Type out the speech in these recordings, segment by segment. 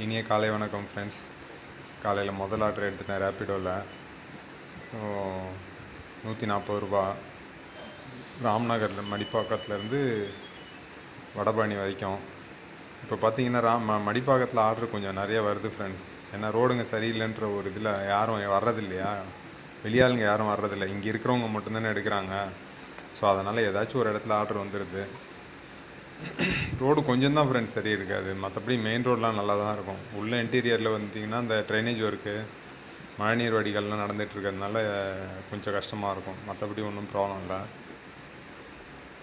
இனிய காலை வணக்கம் ஃப்ரெண்ட்ஸ். காலையில் முதல் ஆர்டர் எடுத்துட்டேன் ரேப்பிடோவில். ஸோ 140 ராம்நகரில் மடிப்பாக்கத்துலேருந்து வடபழனி வரைக்கும். இப்போ பார்த்தீங்கன்னா மடிப்பாக்கத்தில் ஆர்டர் கொஞ்சம் நிறைய வருது ஃப்ரெண்ட்ஸ். ஏன்னா ரோடுங்க சரியில்லைன்ற ஒரு இதில் யாரும் வர்றதில்லையா, வெளியாளுங்க யாரும் வர்றதில்லை, இங்கே இருக்கிறவங்க மட்டும்தானே எடுக்கிறாங்க. ஸோ அதனால் ஏதாச்சும் ஒரு இடத்துல ஆர்டர் வந்துடுது. ரோடு கொஞ்சம் தான் ஃப்ரெண்ட்ஸ் சரி இருக்காது, மற்றபடி மெயின் ரோடெலாம் நல்லா தான் இருக்கும். உள்ளே இன்டீரியரில் வந்தீங்கன்னா இந்த ட்ரைனேஜ் ஒர்க்கு, மழைநீர் வடிகள்லாம் நடந்துகிட்ருக்கிறதுனால கொஞ்சம் கஷ்டமாக இருக்கும். மற்றபடி ஒன்றும் ப்ராப்ளம் இல்லை.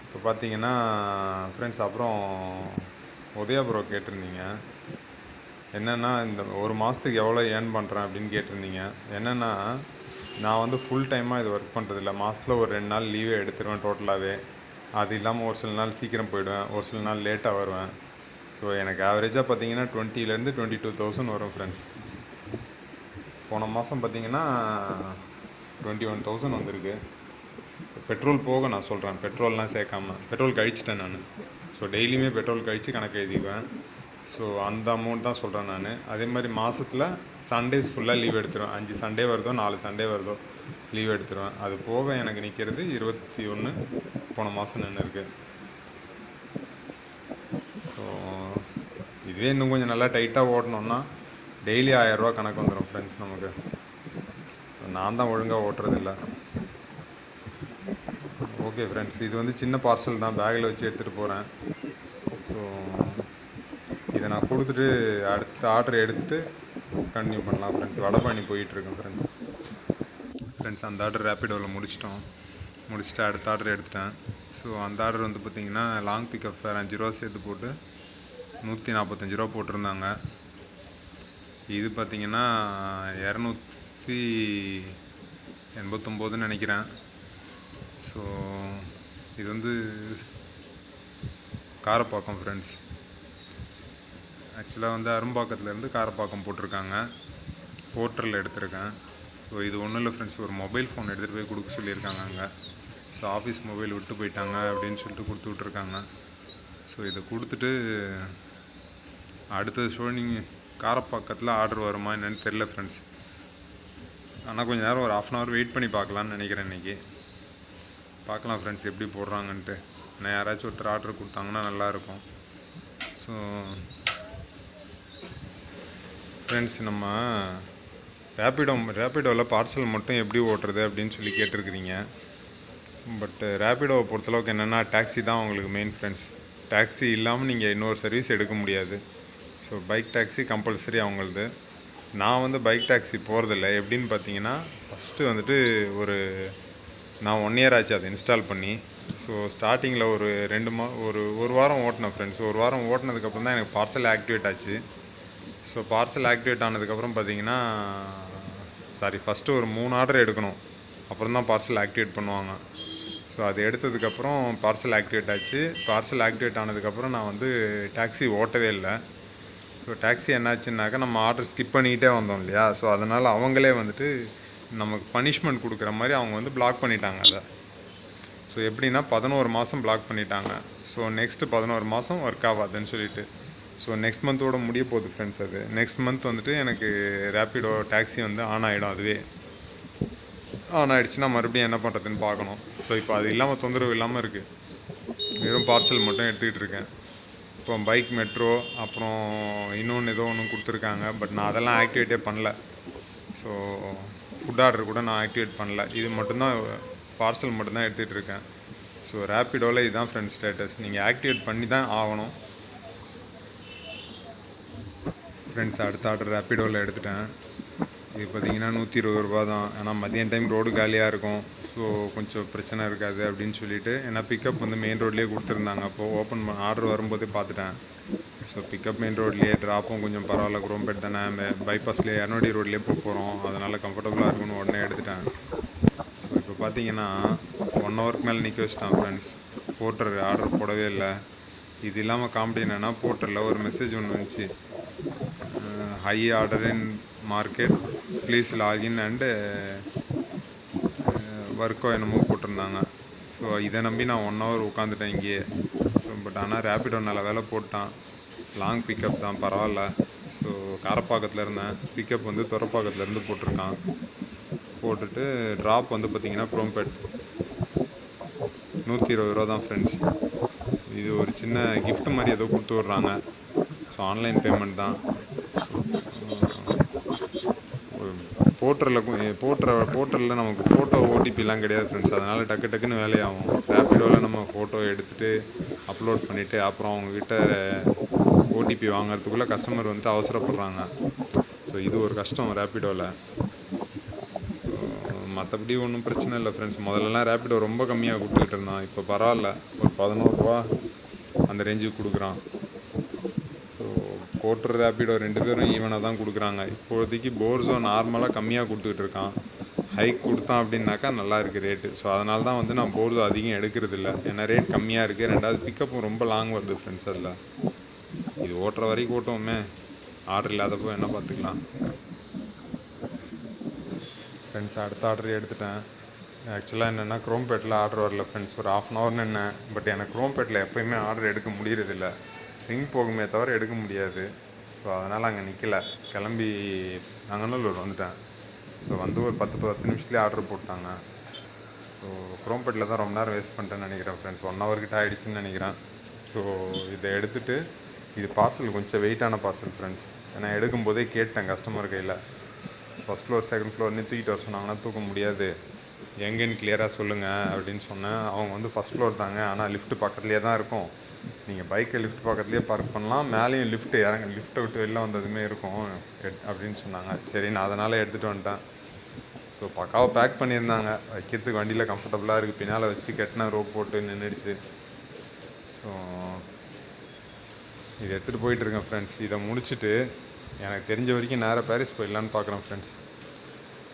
இப்போ பார்த்தீங்கன்னா ஃப்ரெண்ட்ஸ், அப்புறம் உதயா ப்ரோ கேட்டிருந்தீங்க என்னென்னா இந்த ஒரு மாதத்துக்கு எவ்வளோ ஏர்ன் பண்ணுறேன் அப்படின்னு கேட்டிருந்தீங்க. என்னென்னா நான் வந்து ஃபுல் டைமாக இது ஒர்க் பண்ணுறதில்ல. மாதத்தில் ஒரு 2 நாள் லீவே எடுத்துருவேன் டோட்டலாகவே. அது இல்லாமல் ஒரு சில நாள் சீக்கிரம் போயிடுவேன், ஒரு சில நாள் லேட்டாக வருவேன். ஸோ எனக்கு ஆவரேஜாக பார்த்தீங்கன்னா 20,000 22,000 வரும் ஃப்ரெண்ட்ஸ். போன மாதம் பார்த்தீங்கன்னா 21,000 வந்திருக்கு. பெட்ரோல் போக நான் சொல்கிறேன், பெட்ரோல்லாம் சேர்க்காம. பெட்ரோல் கழிச்சிட்டேன் நான். ஸோ டெய்லியுமே பெட்ரோல் கழித்து கணக்கு எழுதிக்குவேன். ஸோ அந்த அமௌண்ட் தான் சொல்கிறேன் நான். அதே மாதிரி மாதத்தில் சண்டேஸ் ஃபுல்லாக லீவ் எடுத்துருவேன். 5 சண்டே வருதோ 4 சண்டே வருதோ லீவ் எடுத்துருவேன். அது போக எனக்கு நிற்கிறது 21 போன மாதம் நின்று இருக்குது. ஸோ இதுவே இன்னும் கொஞ்சம் நல்லா டைட்டாக ஓட்டணுன்னா டெய்லி 1000 ரூபா கணக்கு வந்துடும் ஃப்ரெண்ட்ஸ் நமக்கு. நான் தான் ஒழுங்காக ஓட்டுறதில்ல. ஓகே ஃப்ரெண்ட்ஸ், இது வந்து சின்ன பார்சல் தான், பேக்கில் வச்சு எடுத்துகிட்டு போகிறேன். ஸோ இதை நான் கொடுத்துட்டு அடுத்த ஆர்டர் எடுத்துகிட்டு கண்டினியூ பண்ணலாம் ஃப்ரெண்ட்ஸ். வடபழனி போயிட்டுருக்கேன் ஃப்ரெண்ட்ஸ். அந்த ஆர்டர் ரேப்பிடோவில் முடிச்சுட்டு அடுத்த ஆர்டர் எடுத்துட்டேன். ஸோ அந்த ஆர்டர் வந்து பார்த்திங்கன்னா லாங் பிக்கப் ஃபேர் 5 ரூபா சேர்த்து போட்டு 145 ரூபா போட்டிருந்தாங்க. இது பார்த்திங்கன்னா 289 நினைக்கிறேன். ஸோ இது வந்து காரப்பாக்கம் ஃப்ரெண்ட்ஸ். ஆக்சுவலாக வந்து அரும்பாக்கத்துலேருந்து காரப்பாக்கம் போட்டிருக்காங்க. போர்ட்டரில் எடுத்திருக்கேன். ஸோ இது ஒன்றும் இல்லை ஃப்ரெண்ட்ஸ், ஒரு மொபைல் ஃபோன் எடுத்துகிட்டு போய் கொடுக்க சொல்லியிருக்காங்க அங்கே. ஸோ ஆஃபீஸ் மொபைல் விட்டு போயிட்டாங்க அப்படின்னு சொல்லிட்டு கொடுத்து விட்ருக்காங்க. ஸோ இதை கொடுத்துட்டு அடுத்த ஷோ நீங்கள் காரப்பாக்கத்தில் ஆர்டர் வருமா என்னென்னு தெரில ஃப்ரெண்ட்ஸ். ஆனால் கொஞ்சம் நேரம் ஒரு 1/2 hour வெயிட் பண்ணி பார்க்கலான்னு நினைக்கிறேன் இன்றைக்கி. பார்க்கலாம் ஃப்ரெண்ட்ஸ் எப்படி போடுறாங்கன்ட்டு. நான் யாராச்சும் ஒருத்தர் ஆர்டர் கொடுத்தாங்கன்னா நல்லாயிருக்கும். ஸோ ஃப்ரெண்ட்ஸ், நம்ம ரேப்பிடோவில் பார்சல் மட்டும் எப்படி ஓட்டுறது அப்படின்னு சொல்லி கேட்டிருக்கிறீங்க. பட் ரேப்பிடோவை பொறுத்தளவுக்கு என்னென்னா டாக்ஸி தான் உங்களுக்கு மெயின் ஃப்ரெண்ட்ஸ். டாக்ஸி இல்லாமல் நீங்கள் இன்னொரு சர்வீஸ் எடுக்க முடியாது. ஸோ பைக் டாக்ஸி கம்பல்சரி அவங்களது. நான் வந்து பைக் டாக்ஸி போகிறதில்ல. எப்படின்னு பார்த்தீங்கன்னா ஃபஸ்ட்டு வந்துட்டு நான் 1 year ஆச்சு அதை இன்ஸ்டால் பண்ணி. ஸோ ஸ்டார்டிங்கில் ஒரு 1 வாரம் ஓட்டினேன் ஃப்ரெண்ட்ஸ். 1 வாரம் ஓட்டினதுக்கப்புறம் தான் எனக்கு பார்சல் ஆக்டிவேட் ஆச்சு. ஸோ பார்சல் ஆக்டிவேட் ஆனதுக்கப்புறம் பார்த்தீங்கன்னா ஃபஸ்ட்டு ஒரு 3 ஆர்டர் எடுக்கணும், அப்புறம் தான் பார்சல் ஆக்டிவேட் பண்ணுவாங்க. ஸோ அது எடுத்ததுக்கப்புறம் பார்சல் ஆக்டிவேட் ஆச்சு. பார்சல் ஆக்டிவேட் ஆனதுக்கப்புறம் நான் வந்து டாக்ஸி ஓட்டவே இல்லை. ஸோ டாக்ஸி என்னாச்சுன்னாக்கா நம்ம ஆர்டர் ஸ்கிப் பண்ணிக்கிட்டே வந்தோம் இல்லையா. ஸோ அதனால் அவங்களே வந்துட்டு நமக்கு பனிஷ்மெண்ட் கொடுக்குற மாதிரி அவங்க வந்து பிளாக் பண்ணிட்டாங்க அதை. ஸோ எப்படின்னா 11 மாதம் பிளாக் பண்ணிட்டாங்க. ஸோ நெக்ஸ்ட்டு 11 மாதம் ஒர்க் ஆகாதுன்னு சொல்லிட்டு. ஸோ நெக்ஸ்ட் மந்தோட முடிய போகுது ஃப்ரெண்ட்ஸ். அது நெக்ஸ்ட் மந்த் வந்துட்டு எனக்கு ரேப்பிடோ டாக்ஸி வந்து ஆன் ஆகிடும். அதுவே ஆன் ஆகிடுச்சுன்னா மறுபடியும் என்ன பண்ணுறதுன்னு பார்க்கணும். ஸோ இப்போ அது இல்லாமல் தொந்தரவு இல்லாமல் இருக்குது. வெறும் பார்சல் மட்டும் எடுத்துக்கிட்டு இருக்கேன். இப்போ பைக் மெட்ரோ அப்புறம் இன்னொன்று ஏதோ ஒன்று கொடுத்துருக்காங்க. பட் நான் அதெல்லாம் ஆக்டிவேட்டே பண்ணல. ஸோ ஃபுட் ஆர்டர் கூட நான் ஆக்டிவேட் பண்ணல. இது மட்டும்தான், பார்சல் மட்டும்தான் எடுத்துகிட்டு இருக்கேன். ஸோ ரேப்பிடோவில் இதுதான் ஃப்ரெண்ட்ஸ் ஸ்டேட்டஸ். நீங்கள் ஆக்டிவேட் பண்ணி தான் ஆகணும் ஃப்ரெண்ட்ஸ். அடுத்த ஆர்டர் ரேப்பிடோவில் எடுத்துட்டேன். இது பார்த்திங்கன்னா 120 ரூபா தான். ஆனால் மதியம் டைம் ரோடு காலியாக இருக்கும். ஸோ கொஞ்சம் பிரச்சனை இருக்காது அப்படின்னு சொல்லிவிட்டு, ஏன்னா பிக்கப் வந்து மெயின் ரோட்லேயே கொடுத்துருந்தாங்க. அப்போது ஆர்டர் வரும்போதே பார்த்துட்டேன். ஸோ பிக்கப் மெயின் ரோட்லேயே, ட்ராப்பும் கொஞ்சம் பரவாயில்ல, குரோம்பேட் தானே, பைபாஸ்லேயே இரநூடி ரோட்லேயே போகிறோம், அதனால் கம்ஃபர்டபுளாக இருக்குன்னு உடனே எடுத்துட்டேன். ஸோ இப்போ பார்த்தீங்கன்னா 1 ஹவருக்கு மேலே நிற்க வச்சுட்டான் ஃப்ரெண்ட்ஸ். போர்ட்டர் ஆர்டர் போடவே இல்லை. இது இல்லாமல் காமெடி என்னென்னா, போர்ட்டரில் ஒரு மெசேஜ் ஒன்று வந்துச்சு, hi order in market please login and ஒர்க்கோ என்னமோ போட்டிருந்தாங்க. ஸோ இதை நம்பி நான் 1 hour உட்காந்துட்டேன் இங்கேயே. ஸோ பட் ஆனால் ரேப்பிடோ நல்ல வேலை போட்டான். லாங் பிக்கப் தான், பரவாயில்ல. ஸோ காரப்பாக்கத்தில் இருந்தேன், பிக்கப் வந்து துறப்பாக்கத்துலேருந்து போட்டிருக்கான். போட்டுட்டு ட்ராப் வந்து பார்த்திங்கன்னா குரோம்பேட் 120 தான் ஃப்ரெண்ட்ஸ். இது ஒரு சின்ன gift மாதிரி ஏதோ கொடுத்து விட்றாங்க. ஸோ ஆன்லைன் பேமெண்ட் தான். போர்ட்டரில் நமக்கு ஃபோட்டோ ஓடிபிலாம் கிடையாது ஃப்ரெண்ட்ஸ். அதனால் டக்கு டக்குன்னு வேலையாகும். ரேப்பிடோவில் நம்ம ஃபோட்டோ எடுத்துகிட்டு அப்லோட் பண்ணிவிட்டு அப்புறம் அவங்கக்கிட்ட ஓடிபி வாங்குறதுக்குள்ளே கஸ்டமர் வந்துட்டு அவசரப்படுறாங்க. ஸோ இது ஒரு கஷ்டம் ரேப்பிடோவில். ஸோ மற்றபடி ஒன்றும் பிரச்சனை இல்லை ஃப்ரெண்ட்ஸ். முதல்லலாம் ரேப்பிடோ ரொம்ப கம்மியாக கொடுத்துக்கிட்டு இருந்தான். இப்போ பரவாயில்ல, ஒரு 11 ரூபா அந்த ரேஞ்சுக்கு கொடுக்குறான். ஸோ போர்ட்டர் ரேப்பிடோ 2 பேரும் ஈவனாக தான் கொடுக்குறாங்க. இப்போதைக்கு போர்ஸோ நார்மலாக கம்மியாக கொடுத்துக்கிட்டு இருக்கான். ஹைக் கொடுத்தான் அப்படின்னாக்கா நல்லா இருக்குது ரேட்டு. ஸோ அதனால தான் வந்து நான் போர்ஸோ அதிகம் எடுக்கிறது இல்லை. ஏன்னா ரேட் கம்மியாக இருக்குது. ரெண்டாவது பிக்கப்பும் ரொம்ப லாங் வருது ஃப்ரெண்ட்ஸ். அதில் இது ஓட்டுற வரைக்கும் ஓட்டுவோமே, ஆர்டர் இல்லாதப்போ என்ன பார்த்துக்கலாம் ஃப்ரெண்ட்ஸ். அடுத்த ஆர்டர் எடுத்துட்டேன். ஆக்சுவலாக என்னென்னா குரோம்பேட்டில் ஆர்டர் வரல ஃப்ரெண்ட்ஸ். ஒரு 1/2 hour நின்னேன். பட் எனக்கு குரோம்பேட்டில் எப்போயுமே ஆர்டர் எடுக்க முடியறதில்ல. ரிங் போகுமே தவிர எடுக்க முடியாது. ஸோ அதனால் அங்கே நிற்கலை, கிளம்பி நங்கநல்லூர் வந்துட்டேன். ஸோ வந்து ஒரு 10 நிமிஷத்துலேயே ஆர்டர் போட்டாங்க. ஸோ குரோம்பேட்டில் தான் ரொம்ப நேரம் வேஸ்ட் பண்ணிட்டேன்னு நினைக்கிறேன் ஃப்ரெண்ட்ஸ். 1 hour கிட்ட ஆகிடுச்சின்னு நினைக்கிறேன். ஸோ இதை எடுத்துகிட்டு, இது பார்சல் கொஞ்சம் வெயிட்டான பார்சல் ஃப்ரெண்ட்ஸ். ஏன்னா எடுக்கும்போதே கேட்டேன் கஸ்டமர் கையில், ஃபஸ்ட் ஃப்ளோர் செகண்ட் ஃப்ளோர்னு தூக்கிட்டு வர சொன்னாங்கன்னா தூக்க முடியாது, எங்கேன்னு கிளியராக சொல்லுங்கள் அப்படின்னு சொன்னேன். அவங்க வந்து ஃபஸ்ட் ஃப்ளோர் தாங்க, ஆனால் லிஃப்ட்டு பக்கத்துலேயே தான் இருக்கும், நீங்கள் பைக்கை லிஃப்ட் பக்கத்துலேயே பார்க் பண்ணலாம், மேலேயும் லிஃப்ட்டு லிஃப்ட்டை விட்டு வெளில வந்ததுமே இருக்கும் அப்படின்னு சொன்னாங்க. சரி, நான் அதனால் எடுத்துகிட்டு வந்துட்டேன். ஸோ பக்காவாக பேக் பண்ணியிருந்தாங்க, வைக்கிறதுக்கு வண்டியில் கம்ஃபர்டபுளாக இருக்குது. பின்னால் வச்சு கெட்டின ரோப் போட்டு நின்றுடுச்சு. ஸோ இதை எடுத்துகிட்டு போயிட்டுருக்கேன் ஃப்ரெண்ட்ஸ். இதை முடிச்சுட்டு எனக்கு தெரிஞ்ச வரைக்கும் நேராக பாரிஸ் போயிடலான்னு பார்க்குறேன் ஃப்ரெண்ட்ஸ்.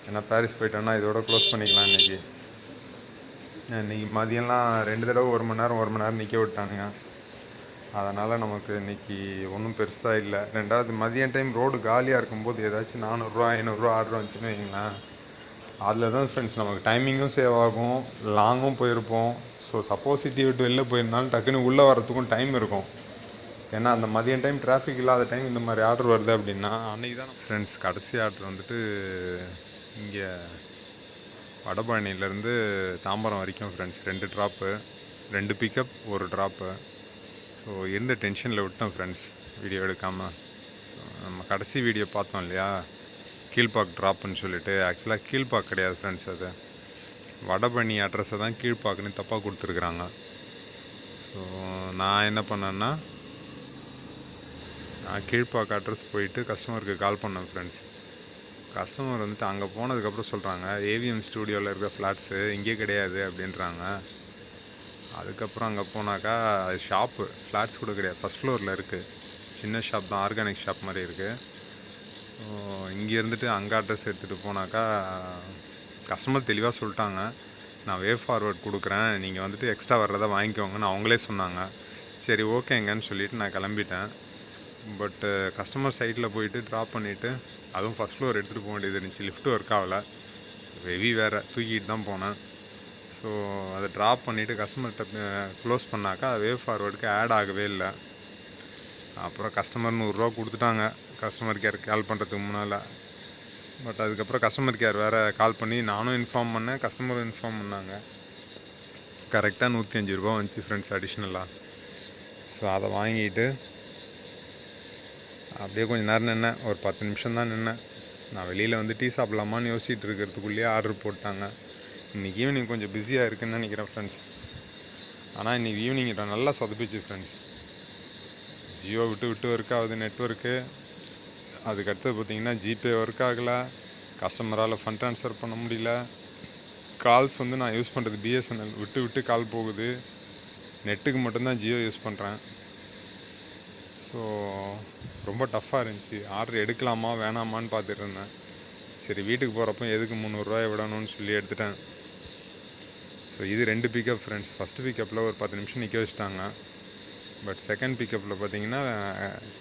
ஏன்னா பாரிஸ் போயிட்டோன்னா இதோட க்ளோஸ் பண்ணிக்கலாம் இன்றைக்கி. மதியம்லாம் 2 தடவை 1 மணி நேரம் நிற்க விட்டானுங்க. அதனால் நமக்கு இன்றைக்கி ஒன்றும் பெருசாக இல்லை. ரெண்டாவது மதியம் டைம் ரோடு காலியாக இருக்கும்போது ஏதாச்சும் 400 500 ஆர்டர் வந்துச்சுன்னு வைங்களேன், அதில் தான் ஃப்ரெண்ட்ஸ் நமக்கு டைமிங்கும் சேவ் ஆகும், லாங்கும் போயிருப்போம். ஸோ சப்போஸ் சிட்டி விட்டு வெளில போயிருந்தாலும் டக்குன்னு உள்ளே வரத்துக்கும் டைம் இருக்கும். ஏன்னா அந்த மதியம் டைம் டிராஃபிக் இல்லாத டைம் இந்த மாதிரி ஆர்டர் வருது அப்படின்னா அன்றைக்கி தான் ஃப்ரெண்ட்ஸ். கடைசி ஆர்டர் வந்துட்டு இங்கே வடபழனிலேருந்து தாம்பரம் வரைக்கும் friends. 2 drop, 2 pickup, 1 drop. So இருந்த டென்ஷனில் விட்டோம் ஃப்ரெண்ட்ஸ் வீடியோ எடுக்காமல். ஸோ நம்ம கடைசி வீடியோ பார்த்தோம் இல்லையா, கீழ்பாக் ட்ராப்புன்னு சொல்லிட்டு. ஆக்சுவலாக கீழ்பாக் கிடையாது ஃப்ரெண்ட்ஸ், அது வடபழனி அட்ரஸை தான் கீழ்பாக்குன்னு தப்பாக கொடுத்துருக்குறாங்க. ஸோ நான் என்ன பண்ணேன்னா, நான் கீழ்பாக்கு அட்ரஸ் போயிட்டு கஸ்டமருக்கு கால் பண்ணேன் ஃப்ரெண்ட்ஸ். கஸ்டமர் வந்துட்டு அங்கே போனதுக்கப்புறம் சொல்கிறாங்க, ஏவிஎம் ஸ்டூடியோவில் இருக்கிற ஃப்ளாட்ஸு இங்கே கிடையாது அப்படின்றாங்க. அதுக்கப்புறம் அங்கே போனாக்கா அது ஷாப்பு, ஃப்ளாட்ஸ் கூட கிடையாது, ஃபஸ்ட் ஃப்ளோரில் இருக்குது. சின்ன ஷாப் தான், ஆர்கானிக் ஷாப் மாதிரி இருக்குது. இங்கே இருந்துட்டு அங்கே அட்ரஸ் எடுத்துகிட்டு போனாக்கா கஸ்டமர் தெளிவாக சொல்லிட்டாங்க, நான் வே ஃபார்வர்ட் கொடுக்குறேன், நீங்கள் வந்துட்டு எக்ஸ்ட்ரா வர்றதை வாங்கிக்கோங்கன்னு அவங்களே சொன்னாங்க. சரி ஓகேங்கன்னு சொல்லிவிட்டு நான் கிளம்பிட்டேன். பட்டு கஸ்டமர் சைட்டில் போயிட்டு ட்ராப் பண்ணிவிட்டு, அதுவும் ஃபஸ்ட் ஃப்ளோர் எடுத்துகிட்டு போக வேண்டியது இருந்துச்சு. லிஃப்ட்டு ஒர்க் ஆகலை, ஹெவி வேறு, தூக்கிட்டு தான் போனேன். ஸோ அதை ட்ராப் பண்ணிவிட்டு கஸ்டமர்கிட்ட க்ளோஸ் பண்ணாக்கா வேவ் ஃபார்வர்டுக்கு ஆட் ஆகவே இல்லை. அப்புறம் கஸ்டமர் 100 ரூபா கொடுத்துட்டாங்க கஸ்டமர் கேர் கால் பண்ணுறதுக்கு முன்னால். பட் அதுக்கப்புறம் கஸ்டமர் கேர் வேறு கால் பண்ணி நானும் இன்ஃபார்ம் பண்ணேன், கஸ்டமரும் இன்ஃபார்ம் பண்ணாங்க. கரெக்டாக 105 ரூபா வந்துச்சு ஃப்ரெண்ட்ஸ் அடிஷ்னலாக. ஸோ அதை வாங்கிட்டு அப்படியே கொஞ்சம் நேரம் நின்னேன், ஒரு 10 நிமிஷம் தான் நின்னேன். நான் வெளியில் வந்து டீ சாப்பிட்லாமான்னு யோசிச்சுட்டு இருக்கிறதுக்குள்ளேயே ஆர்டர் போட்டாங்க. இன்றைக்கி ஈவினிங் கொஞ்சம் பிஸியாக இருக்குதுன்னு நினைக்கிறேன் ஃப்ரெண்ட்ஸ். ஆனால் இன்றைக்கி ஈவினிங் நல்லா சொதப்பிச்சு ஃப்ரெண்ட்ஸ். ஜியோ விட்டு ஒர்க் ஆகுது நெட்ஒர்க்கு. அதுக்கடுத்தது பார்த்திங்கன்னா ஜிபே ஒர்க் ஆகலை, கஸ்டமரால் ஃபண்ட் ட்ரான்ஸ்ஃபர் பண்ண முடியல. கால்ஸ் வந்து நான் யூஸ் பண்ணுறது பிஎஸ்என்எல், விட்டு கால் போகுது. நெட்டுக்கு மட்டும்தான் ஜியோ யூஸ் பண்ணுறேன். ஸோ ரொம்ப டஃப்பாக இருந்துச்சு. ஆர்டர் எடுக்கலாமா வேணாமான்னு பார்த்துட்டு இருந்தேன். சரி வீட்டுக்கு போகிறப்போ எதுக்கு 300 ரூபாய் விடணும்னு சொல்லி எடுத்துட்டேன். ஸோ இது 2 பிக்கப் ஃப்ரெண்ட்ஸ். ஃபஸ்ட்டு பிக்கப்பில் ஒரு 10 நிமிஷம் நிற்க வச்சுட்டாங்க. பட் செகண்ட் பிக்கப்பில் பார்த்திங்கன்னா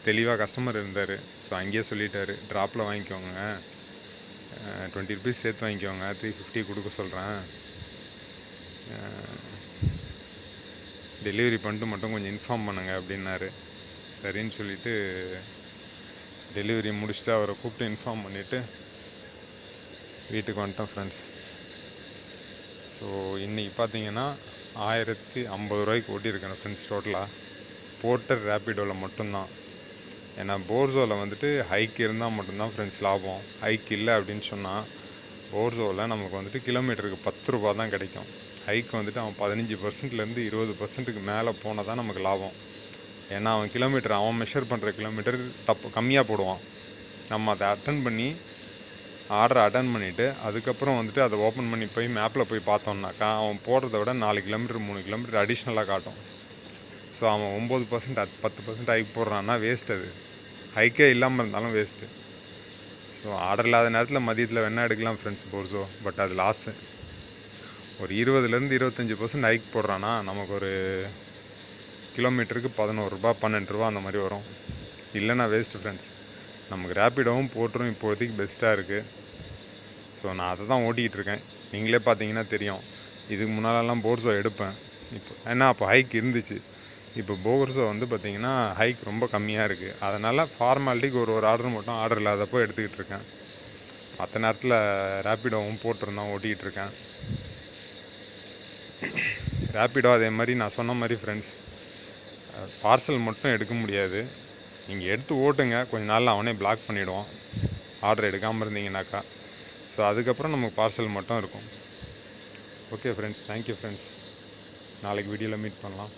தெளிவாக கஸ்டமர் இருந்தார். ஸோ அங்கேயே சொல்லிட்டார், ட்ராப்பில் வாங்கிக்கோங்க, 20 ருபீஸ் சேர்த்து வாங்கிக்கோங்க, 350 கொடுக்க சொல்கிறேன், டெலிவரி பண்ணிட்டு மட்டும் கொஞ்சம் இன்ஃபார்ம் பண்ணுங்கள் அப்படின்னாரு. சரின்னு சொல்லிவிட்டு டெலிவரி முடிச்சுட்டு அவரை கூப்பிட்டு இன்ஃபார்ம் பண்ணிவிட்டு வீட்டுக்கு வந்துட்டோம் ஃப்ரெண்ட்ஸ். ஸோ இன்றைக்கி பார்த்தீங்கன்னா 1050 ஓட்டியிருக்கேன் ஃப்ரெண்ட்ஸ் டோட்டலாக. போர்ட்டர் ரேப்பிடோவில் மட்டும்தான். ஏன்னா போர்ஸோவில் வந்துட்டு ஹைக் இருந்தால் மட்டும்தான் ஃப்ரெண்ட்ஸ் லாபம். ஹைக் இல்லை அப்படின்னு சொன்னால் போர்ஸோவில் நமக்கு வந்துட்டு கிலோமீட்டருக்கு 10 ரூபா தான் கிடைக்கும். ஹைக் வந்துட்டு அவன் 15%லேருந்து 20%க்கு மேலே போனால் தான் நமக்கு லாபம். ஏன்னா அவன் மெஷர் பண்ணுற கிலோமீட்டர் கம்மியாக போடுவான். நம்ம அதை ஆர்டரை அட்டன் பண்ணிவிட்டு அதுக்கப்புறம் வந்துட்டு அதை ஓப்பன் பண்ணி போய் மேப்பில் போய் பார்த்தோம்னாக்கா அவன் போடுறத விட 4 கிலோமீட்டர் 3 கிலோமீட்டர் அடிஷ்னலாக காட்டும். ஸோ அவன் 9% 10% ஹைக் போடுறான்னா வேஸ்ட். அது ஹைக்கே இல்லாமல் இருந்தாலும் வேஸ்ட்டு. ஸோ ஆர்டர் இல்லாத நேரத்தில் மதியத்தில் வேணால் எடுக்கலாம் ஃப்ரெண்ட்ஸ் போர்ஸோ. பட் அது லாஸு. ஒரு 20லேருந்து 25% ஹைக் போடுறான்னா நமக்கு ஒரு கிலோமீட்டருக்கு 11 ரூபா 12 ரூபா அந்த மாதிரி வரும். இல்லைன்னா வேஸ்ட்டு ஃப்ரெண்ட்ஸ். நமக்கு ரேப்பிடோவும் போட்டுரும் இப்போதைக்கு பெஸ்ட்டாக இருக்குது. ஸோ நான் அதை தான் ஓட்டிகிட்டு இருக்கேன். நீங்களே பார்த்தீங்கன்னா தெரியும். இதுக்கு முன்னாலெல்லாம் போர்ஸோ எடுப்பேன். ஏன்னா அப்போ ஹைக் இருந்துச்சு. இப்போ போர்ஸோ வந்து பார்த்திங்கன்னா ஹைக் ரொம்ப கம்மியாக இருக்குது. அதனால் ஃபார்மாலிட்டிக்கு ஒரு ஆர்டர் மட்டும் ஆர்டர் இல்லாதப்போ எடுத்துக்கிட்டு இருக்கேன். மற்ற நேரத்தில் ரேப்பிடோவும் போட்டிருந்தான் ஓட்டிகிட்டு இருக்கேன். ரேப்பிடோ அதே மாதிரி நான் சொன்ன மாதிரி ஃப்ரெண்ட்ஸ் பார்சல் மட்டும் எடுக்க முடியாது. நீங்கள் எடுத்து ஓட்டுங்க, கொஞ்ச நாளில் அவனே பிளாக் பண்ணிவிடுவான் ஆர்டர் எடுக்காமல் இருந்தீங்கன்னாக்கா. ஸோ அதுக்கப்புறம் நமக்கு பார்சல் மட்டும் இருக்கும். Okay friends, thank you friends. நாளைக்கு வீடியோவில் மீட் பண்ணலாம்.